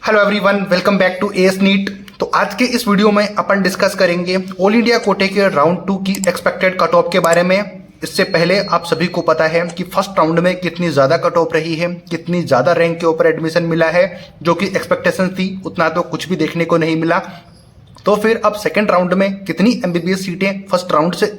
Hello everyone, welcome back to AS NEET. तो आज के इस वीडियो में अपन डिस्कस करेंगे ऑल इंडिया कोटे के राउंड 2 की एक्सपेक्टेड कट ऑफ के बारे में। इससे पहले आप सभी को पता है कि फर्स्ट राउंड में कितनी ज़्यादा कट ऑफ रही है, कितनी ज़्यादा रैंक के ऊपर एडमिशन मिला है, जो कि एक्सपेक्टेशन थी उतना तो कुछ भी देखने को नहीं मिला। तो फिर अब सेकेंड राउंड में कितनी एमबीबीएस सीटें फर्स्ट राउंड से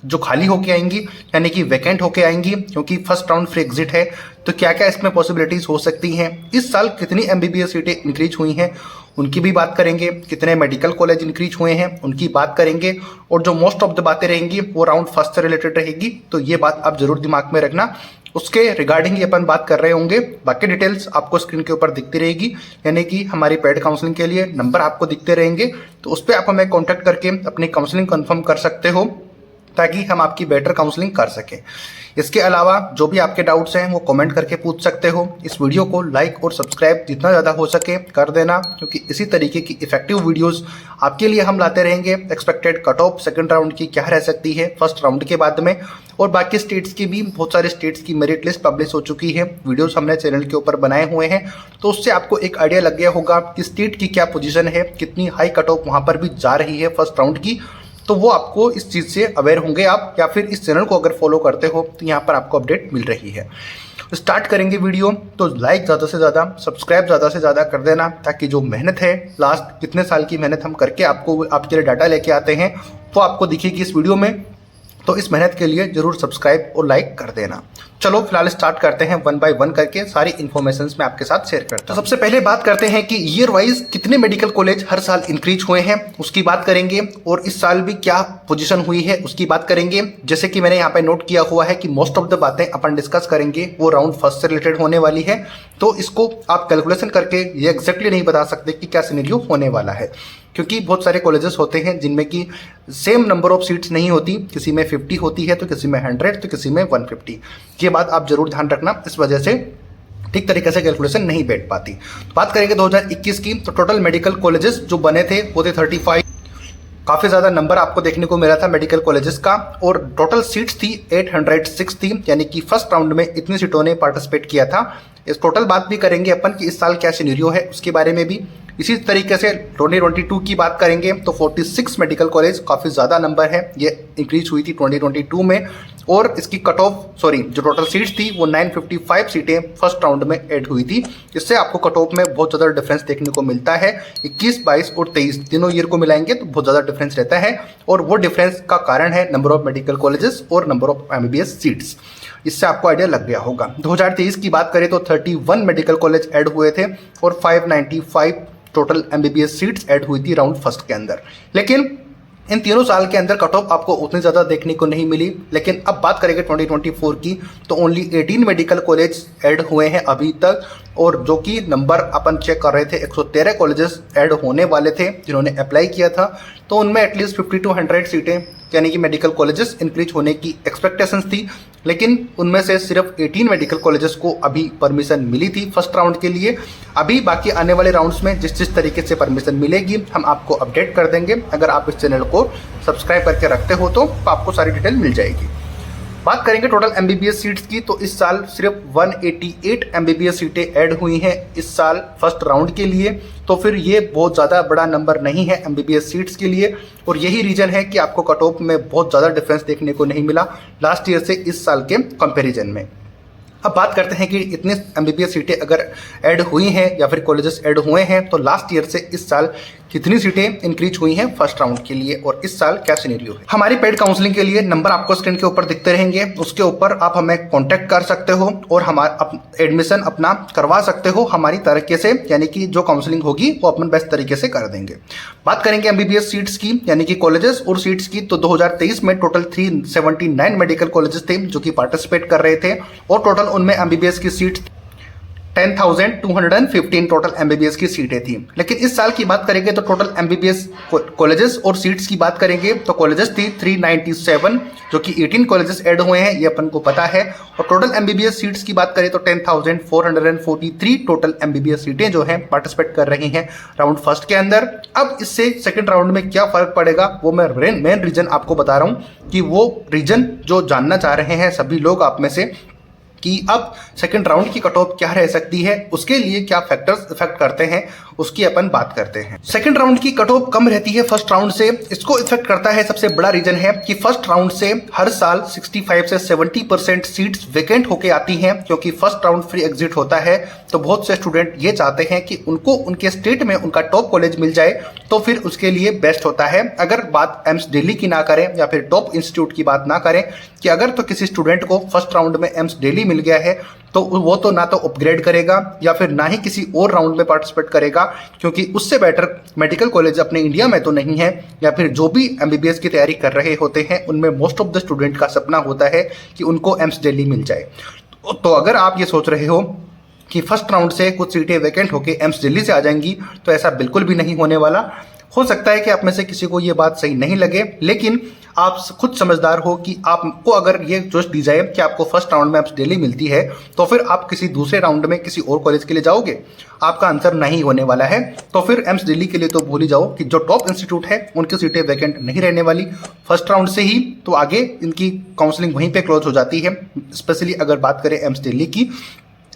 जो खाली होके आएंगी, यानी कि वैकेंट होके आएंगी, क्योंकि फर्स्ट राउंड फ्री एग्जिट है। तो क्या क्या इसमें पॉसिबिलिटीज हो सकती हैं, इस साल कितनी एमबीबीएस सीटें इंक्रीज हुई हैं उनकी भी बात करेंगे, कितने मेडिकल कॉलेज इंक्रीज हुए हैं उनकी बात करेंगे, और जो मोस्ट ऑफ द बातें रहेंगी वो राउंड फर्स्ट से रिलेटेड रहेगी। तो ये बात आप जरूर दिमाग में रखना, उसके रिगार्डिंग ही अपन बात कर रहे होंगे। बाकी डिटेल्स आपको स्क्रीन के ऊपर दिखती रहेगी, यानी कि हमारी पेड काउंसलिंग के लिए नंबर आपको दिखते रहेंगे। तो उस पर आप हमें कॉन्टैक्ट करके अपनी काउंसलिंग कंफर्म कर सकते हो, ताकि हम आपकी बेटर काउंसलिंग कर सकें। इसके अलावा जो भी आपके डाउट्स हैं वो कमेंट करके पूछ सकते हो। इस वीडियो को लाइक और सब्सक्राइब जितना ज़्यादा हो सके कर देना, क्योंकि इसी तरीके की इफेक्टिव वीडियोस आपके लिए हम लाते रहेंगे। Expected cut off second round की क्या रह सकती है फर्स्ट राउंड के बाद में, और बाकी स्टेट्स की भी बहुत सारे स्टेट्स की मेरिट लिस्ट पब्लिश हो चुकी है, वीडियोस हमने चैनल के ऊपर बनाए हुए हैं। तो उससे आपको एक आइडिया लग गया होगा कि स्टेट की क्या पोजीशन है, कितनी हाई कट ऑफ वहाँ पर भी जा रही है फर्स्ट राउंड की। तो वो आपको इस चीज़ से अवेयर होंगे आप, या फिर इस चैनल को अगर फॉलो करते हो तो यहाँ पर आपको अपडेट मिल रही है। स्टार्ट करेंगे वीडियो, तो लाइक ज़्यादा से ज़्यादा, सब्सक्राइब ज़्यादा से ज़्यादा कर देना, ताकि जो मेहनत है लास्ट कितने साल की मेहनत हम करके आपको आपके लिए डाटा लेके आते हैं वो आपको दिखेगी इस वीडियो में। तो इस मेहनत के लिए जरूर सब्सक्राइब और लाइक कर देना। चलो फिलहाल स्टार्ट करते हैं, वन बाय वन करके सारी इन्फॉर्मेशन मैं आपके साथ शेयर करता हूं। तो सबसे पहले बात करते हैं कि ईयर वाइज कितने मेडिकल कॉलेज हर साल इंक्रीज हुए हैं उसकी बात करेंगे, और इस साल भी क्या पोजीशन हुई है उसकी बात करेंगे। जैसे कि मैंने यहाँ पे नोट किया हुआ है कि मोस्ट ऑफ द बातें अपन डिस्कस करेंगे वो राउंड फर्स्ट से रिलेटेड होने वाली है। तो इसको आप कैलकुलेशन करके ये एग्जैक्टली नहीं बता सकते कि क्या सिनेरियो होने वाला है, क्योंकि बहुत सारे कॉलेजेस होते हैं जिनमें कि सेम नंबर ऑफ सीट्स नहीं होती, किसी में 50 होती है तो किसी में 100 तो किसी में 150। ये बात आप जरूर ध्यान रखना, इस वजह से ठीक तरीके से कैलकुलेशन नहीं बैठ पाती। तो बात करेंगे 2021 की, तो टोटल मेडिकल कॉलेजेस जो बने थे वो थे 35। काफ़ी ज़्यादा नंबर आपको देखने को मिला था मेडिकल कॉलेजेस का, और टोटल सीट्स थी 806 थी, यानी कि फर्स्ट राउंड में इतनी सीटों ने पार्टिसिपेट किया था। इस टोटल बात भी करेंगे अपन कि इस साल क्या सिनेरियो है उसके बारे में भी। इसी तरीके से 2022 की बात करेंगे तो 46 मेडिकल कॉलेज, काफ़ी ज़्यादा नंबर है, ये इंक्रीज हुई थी 2022 में। और इसकी कट ऑफ जो टोटल सीट्स थी वो 955 सीटें फर्स्ट राउंड में ऐड हुई थी। इससे आपको कट ऑफ में बहुत ज़्यादा डिफरेंस देखने को मिलता है। 21, 22 और 23 तीनों ईयर को मिलाएंगे तो बहुत ज़्यादा डिफरेंस रहता है, और वो डिफरेंस का कारण है नंबर ऑफ मेडिकल कॉलेजेस और नंबर ऑफ एमबीबीएस सीट्स। इससे आपको आइडिया लग गया होगा। 2023 की बात करें तो 31 मेडिकल कॉलेज ऐड हुए थे, और 595 टोटल एमबीबीएस सीट्स ऐड हुई थी राउंड फर्स्ट के अंदर। लेकिन इन तीनों साल के अंदर कट ऑफ आपको उतनी ज़्यादा देखने को नहीं मिली। लेकिन अब बात करेंगे 2024 की, तो ओनली 18 मेडिकल कॉलेज ऐड हुए हैं अभी तक, और जो कि नंबर अपन चेक कर रहे थे 113 कॉलेजेस ऐड होने वाले थे जिन्होंने अप्लाई किया था। तो उनमें एटलीस्ट 50 to 100 सीटें यानी कि मेडिकल कॉलेजेस इंक्रीज होने की एक्सपेक्टेशंस थी, लेकिन उनमें से सिर्फ 18 मेडिकल कॉलेजेस को अभी परमिशन मिली थी फर्स्ट राउंड के लिए। अभी बाकी आने वाले राउंड्स में जिस जिस तरीके से परमिशन मिलेगी हम आपको अपडेट कर देंगे। अगर आप इस चैनल को सब्सक्राइब करके रखते हो तो आपको सारी डिटेल मिल जाएगी। बात करेंगे टोटल एमबीबीएस सीट्स की, तो इस साल सिर्फ 188 एमबीबीएस सीटें ऐड हुई हैं इस साल फर्स्ट राउंड के लिए। तो फिर ये बहुत ज़्यादा बड़ा नंबर नहीं है एमबीबीएस सीट्स के लिए, और यही रीज़न है कि आपको कट ऑफ में बहुत ज़्यादा डिफरेंस देखने को नहीं मिला लास्ट ईयर से इस साल के कंपैरिजन में। अब बात करते हैं कि इतने एमबीबीएस सीटें अगर ऐड हुई हैं या फिर कॉलेजेस ऐड हुए हैं, तो लास्ट ईयर से इस साल कितनी सीटें इंक्रीज हुई हैं फर्स्ट राउंड के लिए, और इस साल क्या सिनेरियो है। हमारी पेड काउंसलिंग के लिए नंबर आपको स्क्रीन के ऊपर दिखते रहेंगे, उसके ऊपर आप हमें कांटेक्ट कर सकते हो और हमारा एडमिशन अपना करवा सकते हो हमारी तरीके से, यानी कि जो काउंसलिंग होगी वो अपन बेस्ट तरीके से कर देंगे। बात करेंगे एमबीबीएस सीट्स की, यानी कि कॉलेजेस और सीट्स की, तो 2023 में टोटल 379 मेडिकल कॉलेजेस थे जो कि पार्टिसिपेट कर रहे थे, और टोटल उनमें एमबीबीएस की सीट 10,215 टोटल एमबीबीएस की सीटें थी। लेकिन इस साल की बात करेंगे तो टोटल एमबीबीएस कॉलेजेस और सीट्स की बात करेंगे तो कॉलेजेस थी 397, जो कि 18 कॉलेजेस ऐड हुए हैं, ये अपन को पता है। और टोटल एमबीबीएस सीट्स की बात करें तो 10,443 टोटल एमबीबीएस सीटें जो हैं पार्टिसिपेट कर रही हैं राउंड फर्स्ट के अंदर। अब इससे सेकेंड राउंड में क्या फर्क पड़ेगा वो मैं मेन रीजन आपको बता रहा हूँ, कि वो रीजन जो जानना चाह रहे हैं सभी लोग आप में से, कि अब सेकंड राउंड की कट ऑफ क्या रह सकती है, उसके लिए क्या फैक्टर्स इफेक्ट करते हैं, उसकी अपन बात करते हैं। सेकंड राउंड की कट ऑफ कम रहती है फर्स्ट राउंड से। इसको इफेक्ट करता है, सबसे बड़ा रीजन है कि फर्स्ट राउंड से हर साल 65 से 70% सीट्स वेकेंट होके आती हैं, क्योंकि फर्स्ट राउंड फ्री एग्जिट होता है। तो बहुत से स्टूडेंट ये चाहते हैं कि उनको उनके स्टेट में उनका टॉप कॉलेज मिल जाए, तो फिर उसके लिए बेस्ट होता है। अगर बात एम्स दिल्ली की ना करें या फिर टॉप इंस्टीट्यूट की बात ना करें कि अगर तो किसी स्टूडेंट को फर्स्ट राउंड में एम्स दिल्ली मिल गया है, तो वो तो ना तो अपग्रेड करेगा या फिर ना ही किसी और राउंड में पार्टिसिपेट करेगा, क्योंकि उससे बेटर मेडिकल कॉलेज अपने इंडिया में तो नहीं है। या फिर जो भी एमबीबीएस की तैयारी कर रहे होते हैं, उनमें मोस्ट ऑफ द स्टूडेंट का सपना होता है कि उनको एम्स दिल्ली मिल जाए। तो अगर आप ये सोच रहे हो कि फर्स्ट राउंड से कुछ सीटें वैकेंट होकर एम्स दिल्ली से आ जाएंगी, तो ऐसा बिल्कुल भी नहीं होने वाला। हो सकता है कि आप में से किसी को ये बात सही नहीं लगे, लेकिन आप खुद समझदार हो कि आपको अगर ये चॉइस दी जाए कि आपको फर्स्ट राउंड में एम्स दिल्ली मिलती है, तो फिर आप किसी दूसरे राउंड में किसी और कॉलेज के लिए जाओगे? आपका आंसर नहीं होने वाला है। तो फिर एम्स दिल्ली के लिए तो भूल ही जाओ कि जो टॉप इंस्टीट्यूट है उनकी सीटें वैकेंट नहीं रहने वाली फर्स्ट राउंड से ही। तो आगे इनकी काउंसलिंग वहीं पे क्लोज हो जाती है, स्पेशली अगर बात करें एम्स दिल्ली की।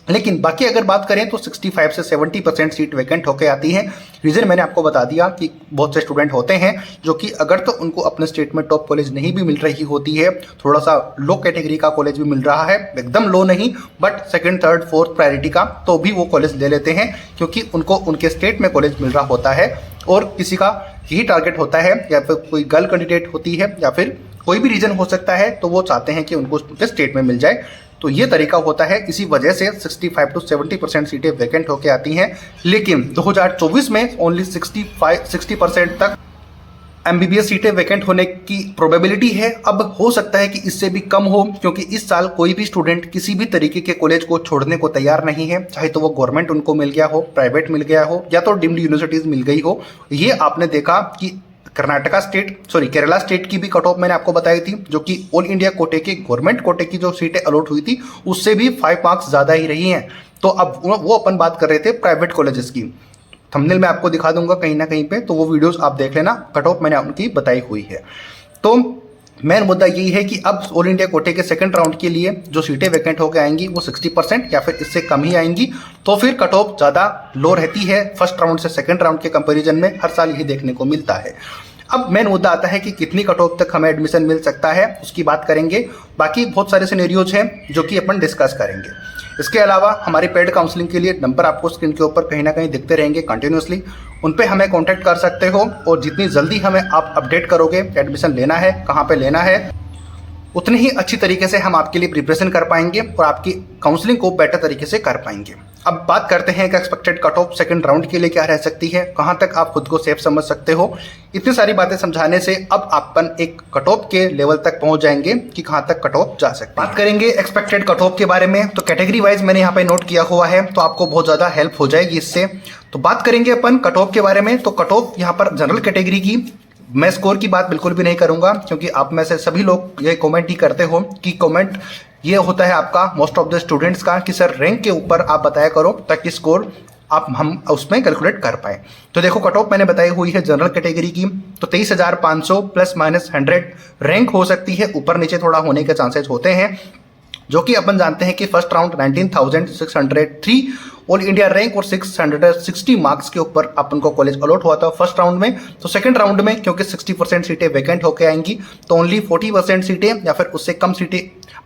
लेकिन बाकी अगर बात करें तो 65 से 70% सीट वैकेंट होकर आती हैं। रीज़न मैंने आपको बता दिया कि बहुत से स्टूडेंट होते हैं जो कि अगर तो उनको अपने स्टेट में टॉप कॉलेज नहीं भी मिल रही होती है, थोड़ा सा लो कैटेगरी का कॉलेज भी मिल रहा है, एकदम लो नहीं but second third fourth priority का, तो भी वो कॉलेज ले लेते हैं, क्योंकि उनको उनके स्टेट में कॉलेज मिल रहा होता है। और किसी का यही टारगेट होता है, या फिर कोई गर्ल कैंडिडेट होती है या फिर कोई भी रीज़न हो सकता है, तो वो चाहते हैं कि उनको उनके स्टेट में मिल जाए। तो ये तरीका होता है, इसी वजह से 65 to 70% सीटें वैकेंट होकर आती हैं। लेकिन 2024 में ओनली 60% तक एमबीबीएस सीटें वैकेंट होने की प्रोबेबिलिटी है। अब हो सकता है कि इससे भी कम हो, क्योंकि इस साल कोई भी स्टूडेंट किसी भी तरीके के कॉलेज को छोड़ने को तैयार नहीं है, चाहे तो वो गवर्नमेंट उनको मिल गया हो, प्राइवेट मिल गया हो, या तो डीम्ड यूनिवर्सिटीज मिल गई हो। ये आपने देखा कि केरला स्टेट की भी कट ऑफ मैंने आपको बताई थी, जो कि ऑल इंडिया कोटे के गवर्नमेंट कोटे की जो सीटें अलॉट हुई थी उससे भी 5 मार्क्स ज़्यादा ही रही हैं। तो अब वो अपन बात कर रहे थे प्राइवेट कॉलेजेस की। थंबनेल में आपको दिखा दूंगा कहीं ना कहीं पे, तो वो वीडियोस आप देख लेना, कट ऑफ मैंने उनकी बताई हुई है। तो मेन मुद्दा यही है कि अब ऑल इंडिया कोटे के सेकंड राउंड के लिए जो सीटें वैकेंट होकर आएंगी वो 60% या फिर इससे कम ही आएंगी। तो फिर कट ऑफ ज़्यादा लो रहती है फर्स्ट राउंड से सेकंड राउंड के कंपैरिजन में, हर साल यही देखने को मिलता है। अब मेन मुद्दा आता है कि कितनी कट ऑफ तक हमें एडमिशन मिल सकता है, उसकी बात करेंगे। बाकी बहुत सारे सिनेरियोज हैं जो कि अपन डिस्कस करेंगे। इसके अलावा हमारी पेड काउंसलिंग के लिए नंबर आपको स्क्रीन के ऊपर कहीं ना कहीं दिखते रहेंगे कंटिन्यूसली, उन पे हमें कांटेक्ट कर सकते हो। और जितनी जल्दी हमें आप अपडेट करोगे एडमिशन लेना है, कहाँ पे लेना है, उतनी ही अच्छी तरीके से हम आपके लिए प्रिपरेशन कर पाएंगे और आपकी काउंसलिंग को बेटर तरीके से कर पाएंगे। अब बात करते हैं कि expected cut off second round के लिए क्या रह सकती है, कहां तक आप खुद को सेफ समझ सकते हो। इतनी सारी बातें समझाने से अब अपन एक कट ऑफ के लेवल तक पहुंच जाएंगे कि कहां तक कट ऑफ जा सकती है। बात करेंगे एक्सपेक्टेड कट ऑफ के बारे में, तो कैटेगरी वाइज मैंने यहाँ पे नोट किया हुआ है, तो आपको बहुत ज़्यादा हेल्प हो जाएगी इससे। तो बात करेंगे अपन कट ऑफ के बारे में। तो कट ऑफ यहाँ पर जनरल कैटेगरी की, मैं स्कोर की बात बिल्कुल भी नहीं करूंगा, क्योंकि आप में से सभी लोग ये कमेंट ही करते हो कि कमेंट ये होता है आपका मोस्ट ऑफ द स्टूडेंट्स का कि सर रैंक के ऊपर आप बताया करो ताकि स्कोर हम उसमें कैलकुलेट कर पाए। तो देखो कट ऑफ मैंने बताई हुई है जनरल कैटेगरी की, तो 23,500 ±100 रैंक हो सकती है, ऊपर नीचे थोड़ा होने के चांसेस होते हैं, जो कि अपन जानते हैं कि first round 19,603 all India rank और 660 मार्क्स के ऊपर अपन को कॉलेज अलॉट हुआ था फर्स्ट राउंड में। तो सेकंड राउंड में क्योंकि 60% सीटें वैकेंट होकर आएंगी, तो ओनली 40% सीटें या फिर उससे कम सीटें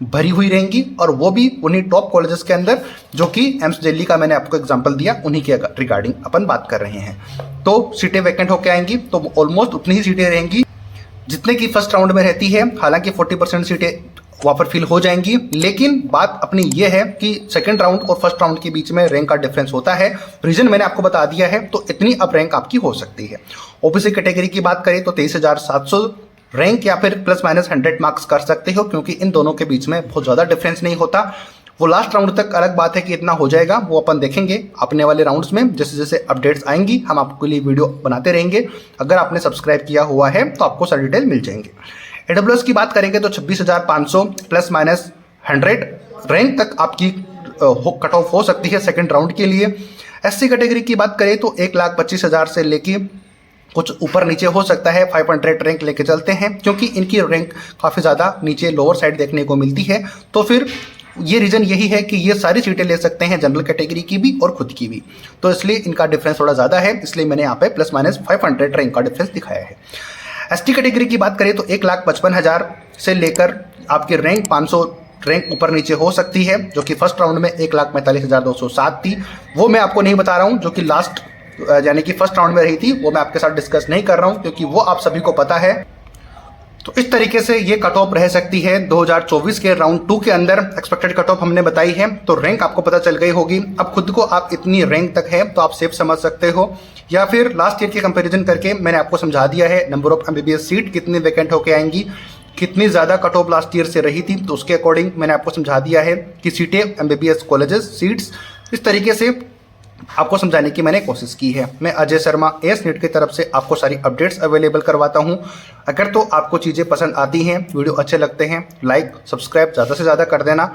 भरी हुई रहेंगी, और वो भी उन्हीं टॉप कॉलेजेस के अंदर, जो कि एम्स दिल्ली का मैंने आपको एग्जांपल दिया, उन्हीं के रिगार्डिंग अपन बात कर रहे हैं। तो सीटें वैकेंट होकर आएंगी, तो ऑलमोस्ट उतनी ही सीटें रहेंगी जितने की फर्स्ट राउंड में रहती है। हालांकि 40% सीटें वहाँ पर फिल हो जाएंगी, लेकिन बात अपनी ये है कि सेकंड राउंड और फर्स्ट राउंड के बीच में रैंक का डिफरेंस होता है। रीजन मैंने आपको बता दिया है, तो इतनी अब रैंक आपकी हो सकती है। ओबीसी कैटेगरी की बात करें तो 23,700 रैंक या फिर ±100 मार्क्स कर सकते हो, क्योंकि इन दोनों के बीच में बहुत ज़्यादा डिफरेंस नहीं होता। वो लास्ट राउंड तक अलग बात है कि इतना हो जाएगा, वो अपन देखेंगे अपने वाले राउंड्स में। जैसे जैसे अपडेट्स आएंगी हम आपके लिए वीडियो बनाते रहेंगे। अगर आपने सब्सक्राइब किया हुआ है तो आपको सारी डिटेल मिल जाएंगे। AWS की बात करेंगे तो 26,500 ±100 रैंक तक आपकी कट ऑफ हो सकती है सेकंड राउंड के लिए। SC कैटेगरी की बात करें तो 1,25,000 से लेके कुछ ऊपर नीचे हो सकता है, 500 रैंक लेके चलते हैं, क्योंकि इनकी रैंक काफ़ी ज़्यादा नीचे लोअर साइड देखने को मिलती है। तो फिर ये रीज़न यही है कि ये सारी सीटें ले सकते हैं जनरल कैटेगरी की भी और खुद की भी, तो इसलिए इनका डिफरेंस थोड़ा ज़्यादा है, इसलिए मैंने यहाँ पे ±500 रैंक का डिफरेंस दिखाया है। एसटी कैटेगरी की बात करें तो 1,55,000 से लेकर आपकी रैंक 500 रैंक ऊपर नीचे हो सकती है, जो कि फर्स्ट राउंड में 1,45,207 थी, वो मैं आपको नहीं बता रहा हूँ, जो कि लास्ट यानी कि फर्स्ट राउंड में रही थी, वो मैं आपके साथ डिस्कस नहीं कर रहा हूँ क्योंकि वो आप सभी को पता है। तो इस तरीके से ये कट ऑफ रह सकती है 2024 के राउंड 2 के अंदर। एक्सपेक्टेड कट ऑफ हमने बताई है, तो रैंक आपको पता चल गई होगी। अब खुद को आप इतनी रैंक तक है तो आप सेफ समझ सकते हो, या फिर लास्ट ईयर के कंपैरिजन करके मैंने आपको समझा दिया है नंबर ऑफ एमबीबीएस सीट कितनी वैकेंट होके आएंगी, कितनी ज़्यादा कट ऑफ लास्ट ईयर से रही थी, तो उसके अकॉर्डिंग मैंने आपको समझा दिया है कि सीटें एमबीबीएस कॉलेजेस सीट्स इस तरीके से आपको समझाने की मैंने कोशिश की है। मैं अजय शर्मा एस नीट की तरफ से आपको सारी अपडेट्स अवेलेबल करवाता हूं। अगर तो आपको चीज़ें पसंद आती हैं, वीडियो अच्छे लगते हैं, लाइक सब्सक्राइब ज़्यादा से ज़्यादा कर देना,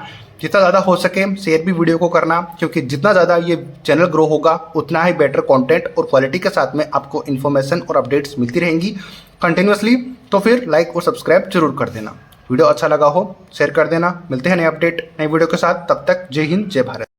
जितना ज़्यादा हो सके शेयर भी वीडियो को करना, क्योंकि जितना ज़्यादा ये चैनल ग्रो होगा उतना ही बेटर कंटेंट और क्वालिटी के साथ में आपको इन्फॉर्मेशन और अपडेट्स मिलती रहेंगी कंटिन्यूसली। तो फिर लाइक और सब्सक्राइब जरूर कर देना। वीडियो अच्छा लगा हो शेयर कर देना। मिलते हैं नए अपडेट नए वीडियो के साथ, तब तक जय हिंद जय भारत।